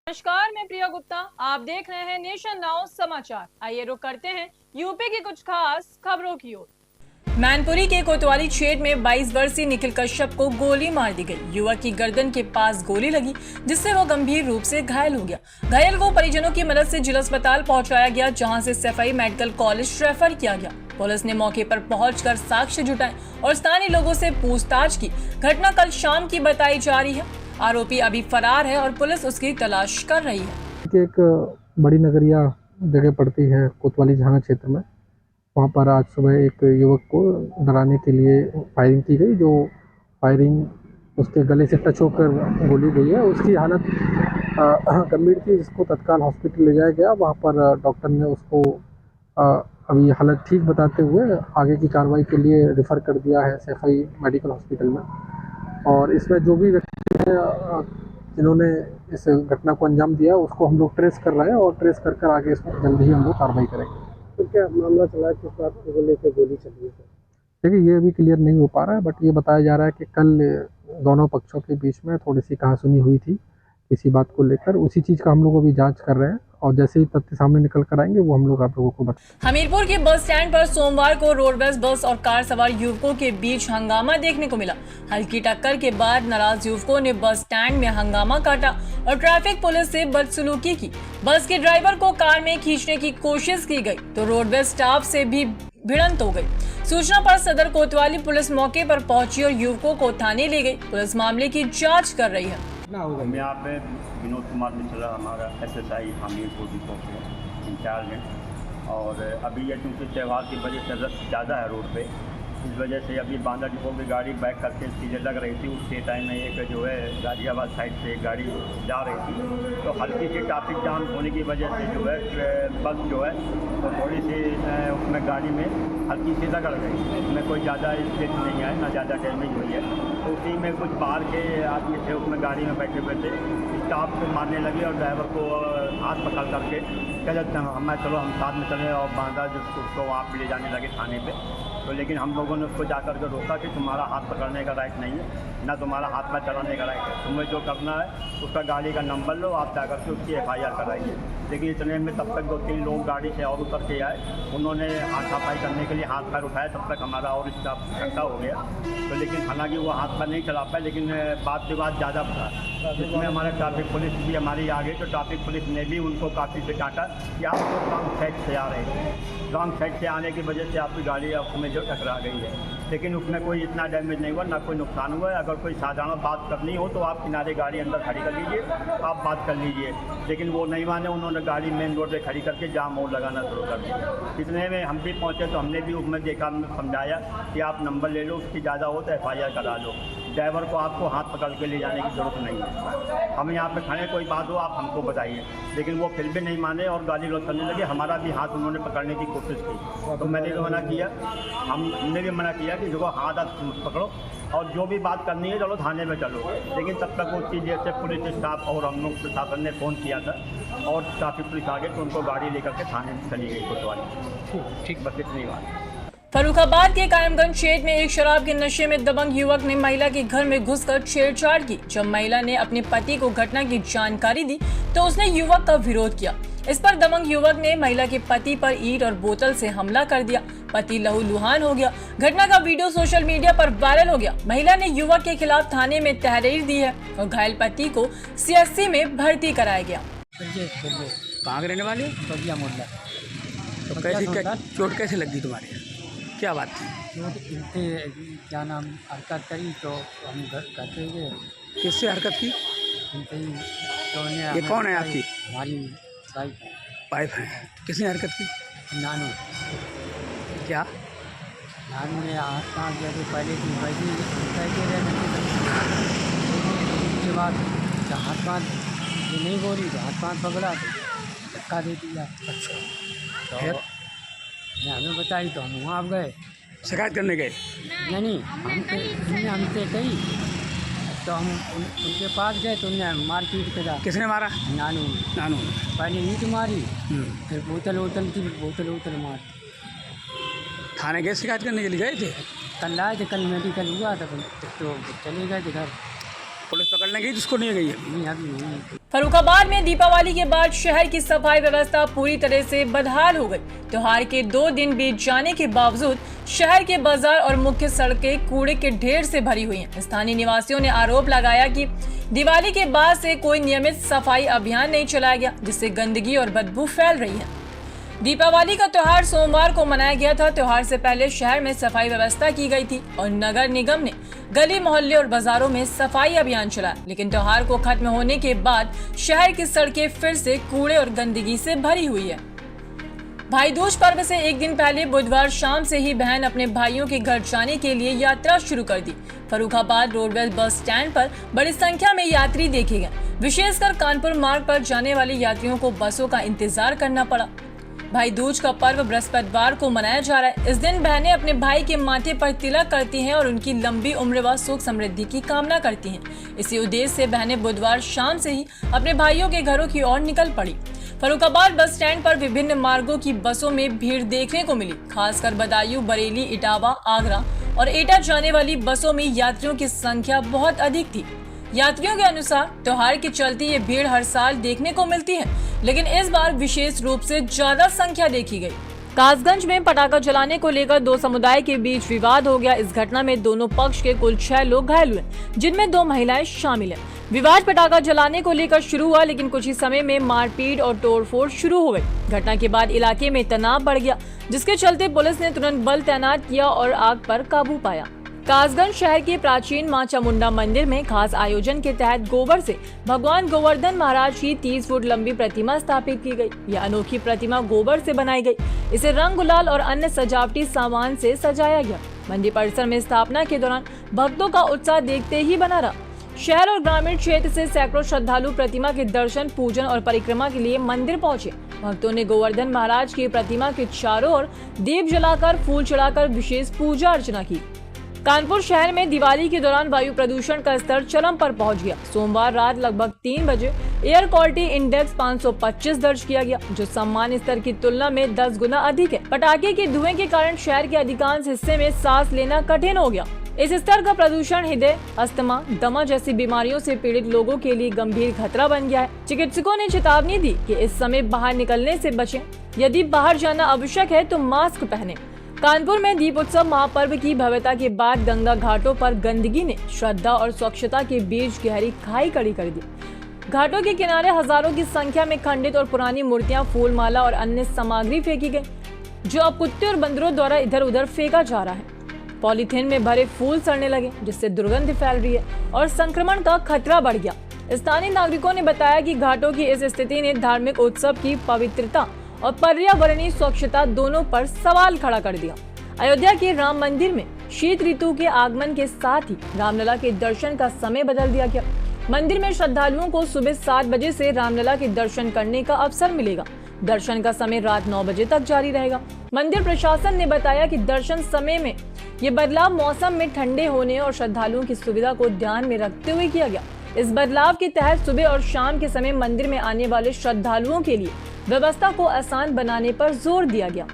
नमस्कार, मैं प्रिया गुप्ता। आप देख रहे हैं नेशन नाउ समाचार। आइए रुक करते हैं यूपी की कुछ खास खबरों की ओर। मैनपुरी के कोतवाली क्षेत्र में 22 वर्षीय निखिल कश्यप को गोली मार दी गई। युवक की गर्दन के पास गोली लगी, जिससे वो गंभीर रूप से घायल हो गया। घायल को परिजनों की मदद से जिला अस्पताल पहुंचाया गया, जहां से सफाई मेडिकल कॉलेज रेफर किया गया। पुलिस ने मौके पर पहुंचकर साक्ष्य जुटाए और स्थानीय लोगों से पूछताछ की। घटना कल शाम की बताई जा रही है। आरोपी अभी फरार है और पुलिस उसकी तलाश कर रही है। एक बड़ी नगरिया जगह पड़ती है कोतवाली झांगा क्षेत्र में। वहाँ पर आज सुबह एक युवक को डराने के लिए फायरिंग की गई। जो फायरिंग उसके गले से टच होकर गोली गई है। उसकी हालत गंभीर थी, जिसको तत्काल हॉस्पिटल ले जाया गया। वहाँ पर डॉक्टर ने उसको अभी हालत ठीक बताते हुए आगे की कार्रवाई के लिए रेफ़र कर दिया है सफाई मेडिकल हॉस्पिटल में। और इसमें जो भी व्यक्ति हैं जिन्होंने इस घटना को अंजाम दिया, उसको हम लोग ट्रेस कर रहे हैं और ट्रेस कर आगे इसमें जल्दी ही हम लोग कार्रवाई करेंगे। तो क्या मामला चला है, किस बात को लेकर गोली चली है? देखिए, ये अभी क्लियर नहीं हो पा रहा है, बट ये बताया जा रहा है कि कल दोनों पक्षों के बीच में थोड़ी सी कहासुनी हुई थी किसी बात को लेकर। उसी चीज़ का हम लोग अभी जांच कर रहे हैं और जैसे ही तथ्य सामने निकल कर आएंगे वो हम लोग आप लोगों को बताएंगे। हमीरपुर के बस स्टैंड पर सोमवार को रोडवेज बस और कार सवार युवकों के बीच हंगामा देखने को मिला। हल्की टक्कर के बाद नाराज युवकों ने बस स्टैंड में हंगामा काटा और ट्रैफिक पुलिस से बदसलूकी की। बस के ड्राइवर को कार में खींचने की कोशिश की गई तो रोडवेज स्टाफ से भी भिड़ंत हो गई। सूचना पर सदर कोतवाली पुलिस मौके पर पहुंची और युवकों को थाने ले गई। पुलिस मामले की जांच कर रही है। हम यहाँ पे विनोद कुमार मिश्रा हमारा एसएसआई हमीरपुर डिपो के इंचार्ज हैं। और अभी ये क्योंकि त्यौहार की वजह से रश ज़्यादा है रोड पे, इस वजह से अभी बांदा डिपो की गाड़ी बैक करके सीधे लग रही थी। उसके टाइम में एक जो है गाजियाबाद साइड से एक गाड़ी जा रही थी, तो हल्की सी ट्रैफिक जाम होने की वजह से जो है बस जो है तो थोड़ी सी उसमें गाड़ी में हल्की सी रगड़ गई। उसमें कोई ज़्यादा स्पेस नहीं है, ना ज़्यादा डैमेज हुई है। तो उसी में कुछ बाहर के आदमी थे, उसमें गाड़ी में बैठे हुए थे, स्टाफ को मारने लगे और ड्राइवर को हाथ पकड़ करके कहते हैं हमें चलो हम साथ में चले और बांधा उसको वहाँ पर ले जाने लगे थाने पे। तो लेकिन हम लोगों ने उसको जाकर के रोका कि तुम्हारा हाथ पकड़ने का राइट नहीं है, ना तुम्हारा हाथ में चलाने का राइट है। तुम्हें जो करना है उसका गाड़ी का नंबर लो, आप जाकर के उसकी FIR कराइए। लेकिन इतने में तब तक 2-3 लोग गाड़ी से और उतर के आए, उन्होंने हाथापाई करने के लिए हाथ पैर उठाया। तब तक हमारा और स्टाफ इकट्ठा हो गया। तो लेकिन हालांकि वो हाथ पैर नहीं चला पाए, लेकिन बात विवाद ज़्यादा था, जिसमें हमारे ट्रैफिक पुलिस भी हमारी आ गई। तो ट्रैफिक पुलिस ने भी उनको काफ़ी से डांटा कि आप लोग रॉन्ग साइड से आ रहे थे, रॉन्ग साइड से आने की वजह से आपकी गाड़ी उसमें जो टकरा गई है। लेकिन उसमें कोई इतना डैमेज नहीं हुआ, ना कोई नुकसान हुआ है। अगर कोई साधारण बात करनी हो तो आप किनारे गाड़ी अंदर खड़ी कर लीजिए, आप बात कर लीजिए। लेकिन वो नहीं माने, उन्होंने गाड़ी मेन रोड पे खड़ी करके जाम और लगाना शुरू कर दिया। इतने में हम भी पहुँचे तो हमने भी उसमें देखा, समझाया कि आप नंबर ले लो, उसकी ज़्यादा हो तो FIR करा लो। ड्राइवर को आपको हाथ पकड़ के ले जाने की ज़रूरत नहीं है। हम यहाँ पे खड़े, कोई बात हो आप हमको बताइए। लेकिन वो फिर भी नहीं माने और गाली गलौज करने लगे। हमारा भी हाथ उन्होंने पकड़ने की कोशिश की, तो मैंने भी मना किया, हमने भी मना किया कि देखो हाथ पकड़ो और जो भी बात करनी है चलो थाने में चलो। लेकिन तब तक वो चीज़ जैसे पुलिस स्टाफ और हम लोग प्रशासन ने फ़ोन किया था और ट्रैफिक पुलिस आ गई, तो उनको गाड़ी लेकर के थाने में चली गई कोतवाली। ठीक, बस इतनी बात। फर्रुखाबाद के कायमगंज क्षेत्र में एक शराब के नशे में दबंग युवक ने महिला के घर में घुसकर छेड़छाड़ की। जब महिला ने अपने पति को घटना की जानकारी दी तो उसने युवक का विरोध किया। इस पर दबंग युवक ने महिला के पति पर ईंट और बोतल से हमला कर दिया। पति लहूलुहान हो गया। घटना का वीडियो सोशल मीडिया पर वायरल हो गया। महिला ने युवक के खिलाफ थाने में तहरीर दी है और घायल पति को CSC में भर्ती कराया गया। कहाँ के रहने वाले? तो चोट कैसे लगी तुम्हारे? क्या बात थी? क्या नाम हरकत करी तो हम घर पे गए। किससे हरकत की? तो ये कौन है आपकी? हमारी वाइफ है। किसने हरकत की? नानू। क्या नानू ने हाथ काट दिया तो पहले की पैसे रहने उसके बाद हाथ पाँच ये नहीं बोली तो हाथ पाँच पकड़ा तो धक्का दे दिया। अच्छा, तो फिर हमें बताई तो हम वहाँ गए शिकायत करने गए? नहीं, हमसे कही तो हम उनके पास गए तो उन्हें मारपीट करा। किसने मारा? नानू। नानू। पहले ईंट मारी, फिर बोतल मार। थाने गए शिकायत करने के लिए गए थे? कल आए थे, कल मेडिकल हुआ था तो चले गए थे घर। पुलिस पकड़ करने गई जिसको नहीं गई है। नहीं अभी नहीं। फर्रुखाबाद में दीपावली के बाद शहर की सफाई व्यवस्था पूरी तरह से बदहाल हो गई। त्योहार के 2 दिन बीत जाने के बावजूद शहर के बाजार और मुख्य सड़कें कूड़े के ढेर से भरी हुई हैं। स्थानीय निवासियों ने आरोप लगाया कि दिवाली के बाद से कोई नियमित सफाई अभियान नहीं चलाया गया, जिससे गंदगी और बदबू फैल रही है। दीपावली का त्योहार सोमवार को मनाया गया था। त्योहार से पहले शहर में सफाई व्यवस्था की गई थी और नगर निगम ने गली मोहल्ले और बाजारों में सफाई अभियान चलाया, लेकिन त्योहार को खत्म होने के बाद शहर की सड़कें फिर से कूड़े और गंदगी से भरी हुई है। भाई दूज पर्व से एक दिन पहले बुधवार शाम से ही बहन अपने भाइयों के घर जाने के लिए यात्रा शुरू कर दी। फर्रुखाबाद रोडवेज बस स्टैंड पर बड़ी संख्या में यात्री देखे गए। विशेषकर कानपुर मार्ग पर जाने वाले यात्रियों को बसों का इंतजार करना पड़ा। भाई दूज का पर्व बृहस्पतिवार को मनाया जा रहा है। इस दिन बहनें अपने भाई के माथे पर तिलक करती हैं और उनकी लंबी उम्र व सुख समृद्धि की कामना करती हैं। इसी उद्देश्य से बहनें बुधवार शाम से ही अपने भाइयों के घरों की ओर निकल पड़ी। फर्रुखाबाद बस स्टैंड पर विभिन्न मार्गों की बसों में भीड़ देखने को मिली। खासकर बदायूं, बरेली, इटावा, आगरा और एटा जाने वाली बसों में यात्रियों की संख्या बहुत अधिक थी। यात्रियों के अनुसार त्योहार के चलते ये भीड़ हर साल देखने को मिलती है, लेकिन इस बार विशेष रूप से ज्यादा संख्या देखी गई। कासगंज में पटाखा जलाने को लेकर 2 समुदाय के बीच विवाद हो गया। इस घटना में दोनों पक्ष के कुल 6 लोग घायल हुए, जिनमें 2 महिलाएं शामिल हैं। विवाद पटाखा जलाने को लेकर शुरू हुआ, लेकिन कुछ ही समय में मारपीट और तोड़फोड़ शुरू हो गई। घटना के बाद इलाके में तनाव बढ़ गया, जिसके चलते पुलिस ने तुरंत बल तैनात किया और आग पर काबू पाया। कासगंज शहर के प्राचीन मां चामुंडा मंदिर में खास आयोजन के तहत गोबर से भगवान गोवर्धन महाराज की 30 फुट लंबी प्रतिमा स्थापित की गई। यह अनोखी प्रतिमा गोबर से बनाई गई। इसे रंग, गुलाल और अन्य सजावटी सामान से सजाया गया। मंदिर परिसर में स्थापना के दौरान भक्तों का उत्साह देखते ही बना रहा। शहर और ग्रामीण क्षेत्र से सैकड़ों श्रद्धालु प्रतिमा के दर्शन, पूजन और परिक्रमा के लिए मंदिर पहुंचे। भक्तों ने गोवर्धन महाराज की प्रतिमा के चारों ओर दीप जलाकर, फूल चढ़ाकर विशेष पूजा अर्चना की। कानपुर शहर में दिवाली के दौरान वायु प्रदूषण का स्तर चरम पर पहुंच गया। सोमवार रात लगभग 3 बजे एयर क्वालिटी इंडेक्स 525 दर्ज किया गया, जो सामान्य स्तर की तुलना में 10 गुना अधिक है। पटाखे के धुएं के कारण शहर के अधिकांश हिस्से में सांस लेना कठिन हो गया। इस स्तर का प्रदूषण हृदय, अस्थमा, दमा जैसी बीमारियों से पीड़ित लोगों के लिए गंभीर खतरा बन गया है। चिकित्सकों ने चेतावनी दी कि इस समय बाहर निकलने से बचें। यदि बाहर जाना आवश्यक है तो मास्क पहनें। कानपुर में दीपोत्सव महापर्व की भव्यता के बाद गंगा घाटों पर गंदगी ने श्रद्धा और स्वच्छता के बीच गहरी खाई खड़ी कर दी। घाटों के किनारे हजारों की संख्या में खंडित और पुरानी मूर्तियां, फूल माला और अन्य सामग्री फेंकी गई, जो अब कुत्ते और बंदरों द्वारा इधर उधर फेंका जा रहा है। पॉलीथीन में भरे फूल सड़ने लगे, जिससे दुर्गंध फैल रही है और संक्रमण का खतरा बढ़ गया। स्थानीय नागरिकों ने बताया कि घाटों की इस स्थिति ने धार्मिक उत्सव की पवित्रता और पर्यावरणीय स्वच्छता दोनों पर सवाल खड़ा कर दिया। अयोध्या के राम मंदिर में शीत ऋतु के आगमन के साथ ही रामलला के दर्शन का समय बदल दिया गया। मंदिर में श्रद्धालुओं को सुबह 7 बजे से रामलला के दर्शन करने का अवसर मिलेगा। दर्शन का समय रात 9 बजे तक जारी रहेगा। मंदिर प्रशासन ने बताया कि दर्शन समय में ये बदलाव मौसम में ठंडे होने और श्रद्धालुओं की सुविधा को ध्यान में रखते हुए किया गया। इस बदलाव के तहत सुबह और शाम के समय मंदिर में आने वाले श्रद्धालुओं के लिए व्यवस्था को आसान बनाने पर जोर दिया गया।